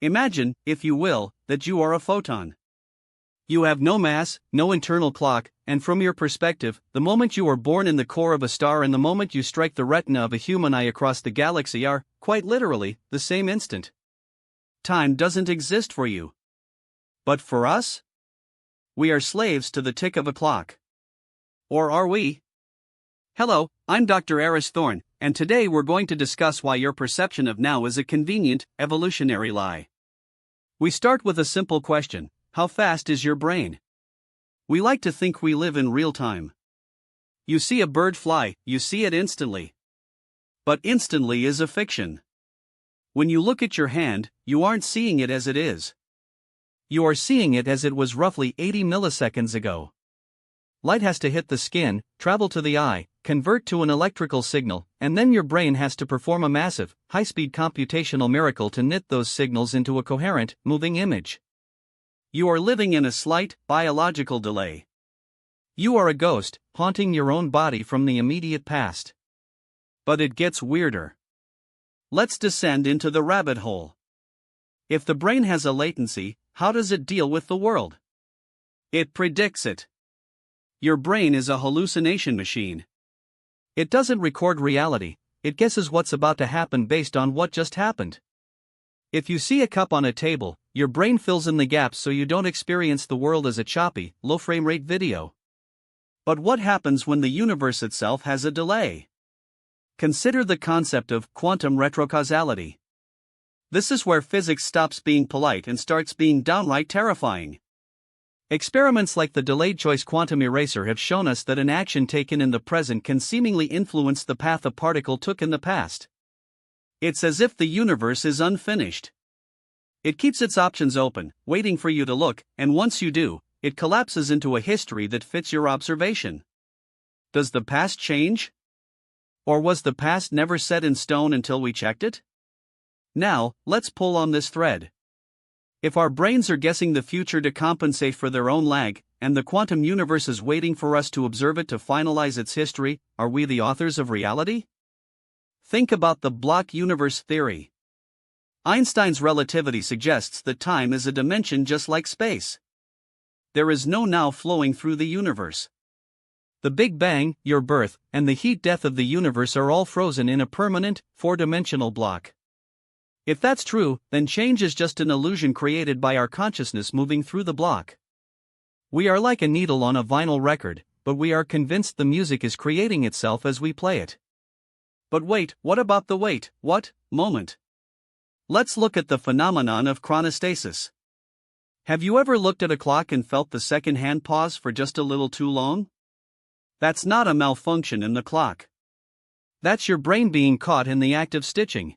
Imagine, if you will, that you are a photon. You have no mass, no internal clock, and from your perspective, the moment you are born in the core of a star and the moment you strike the retina of a human eye across the galaxy are, quite literally, the same instant. Time doesn't exist for you. But for us? We are slaves to the tick of a clock. Or are we? Hello, I'm Dr. Aris Thorne, and today we're going to discuss why your perception of now is a convenient, evolutionary lie. We start with a simple question: how fast is your brain? We like to think we live in real time. You see a bird fly, you see it instantly. But instantly is a fiction. When you look at your hand, you aren't seeing it as it is. You are seeing it as it was roughly 80 milliseconds ago. Light has to hit the skin, travel to the eye, convert to an electrical signal, and then your brain has to perform a massive, high-speed computational miracle to knit those signals into a coherent, moving image. You are living in a slight, biological delay. You are a ghost, haunting your own body from the immediate past. But it gets weirder. Let's descend into the rabbit hole. If the brain has a latency, how does it deal with the world? It predicts it. Your brain is a hallucination machine. It doesn't record reality, it guesses what's about to happen based on what just happened. If you see a cup on a table, your brain fills in the gaps so you don't experience the world as a choppy, low frame rate video. But what happens when the universe itself has a delay? Consider the concept of quantum retrocausality. This is where physics stops being polite and starts being downright terrifying. Experiments like the delayed choice quantum eraser have shown us that an action taken in the present can seemingly influence the path a particle took in the past. It's as if the universe is unfinished. It keeps its options open, waiting for you to look, and once you do, it collapses into a history that fits your observation. Does the past change? Or was the past never set in stone until we checked it? Now, let's pull on this thread. If our brains are guessing the future to compensate for their own lag, and the quantum universe is waiting for us to observe it to finalize its history, are we the authors of reality? Think about the block universe theory. Einstein's relativity suggests that time is a dimension just like space. There is no now flowing through the universe. The Big Bang, your birth, and the heat death of the universe are all frozen in a permanent, four-dimensional block. If that's true, then change is just an illusion created by our consciousness moving through the block. We are like a needle on a vinyl record, but we are convinced the music is creating itself as we play it. But wait, what about the moment? Let's look at the phenomenon of chronostasis. Have you ever looked at a clock and felt the second-hand pause for just a little too long? That's not a malfunction in the clock. That's your brain being caught in the act of stitching.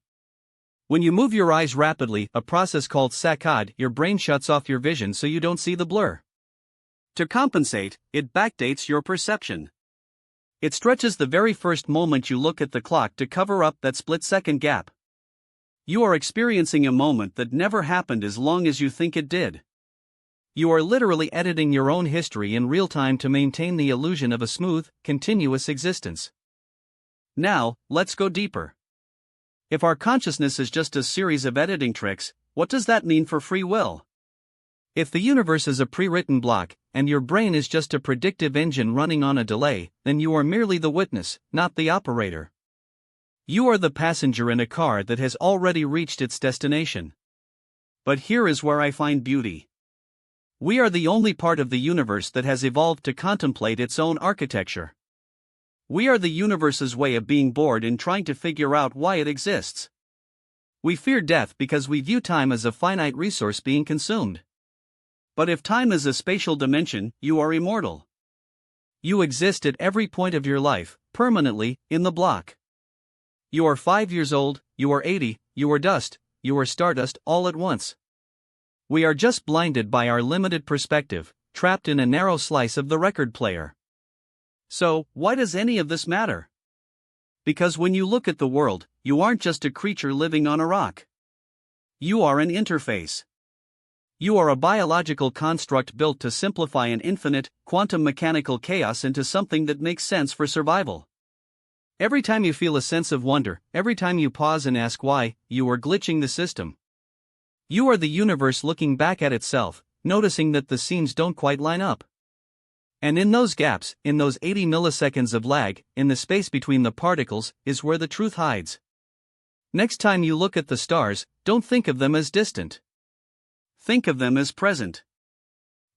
When you move your eyes rapidly, a process called saccade, your brain shuts off your vision so you don't see the blur. To compensate, it backdates your perception. It stretches the very first moment you look at the clock to cover up that split-second gap. You are experiencing a moment that never happened as long as you think it did. You are literally editing your own history in real time to maintain the illusion of a smooth, continuous existence. Now, let's go deeper. If our consciousness is just a series of editing tricks, what does that mean for free will? If the universe is a pre-written block, and your brain is just a predictive engine running on a delay, then you are merely the witness, not the operator. You are the passenger in a car that has already reached its destination. But here is where I find beauty. We are the only part of the universe that has evolved to contemplate its own architecture. We are the universe's way of being bored and trying to figure out why it exists. We fear death because we view time as a finite resource being consumed. But if time is a spatial dimension, you are immortal. You exist at every point of your life, permanently, in the block. You are 5 years old, you are 80, you are dust, you are stardust all at once. We are just blinded by our limited perspective, trapped in a narrow slice of the record player. So, why does any of this matter? Because when you look at the world, you aren't just a creature living on a rock. You are an interface. You are a biological construct built to simplify an infinite, quantum mechanical chaos into something that makes sense for survival. Every time you feel a sense of wonder, every time you pause and ask why, you are glitching the system. You are the universe looking back at itself, noticing that the seams don't quite line up. And in those gaps, in those 80 milliseconds of lag, in the space between the particles, is where the truth hides. Next time you look at the stars, don't think of them as distant. Think of them as present.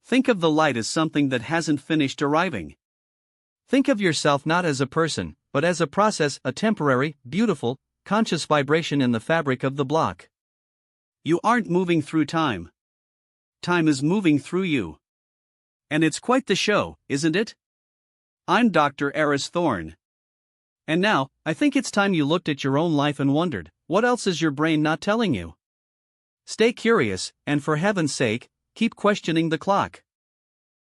Think of the light as something that hasn't finished arriving. Think of yourself not as a person, but as a process, a temporary, beautiful, conscious vibration in the fabric of the block. You aren't moving through time. Time is moving through you. And it's quite the show, isn't it? I'm Dr. Aris Thorne. And now, I think it's time you looked at your own life and wondered, what else is your brain not telling you? Stay curious, and for heaven's sake, keep questioning the clock.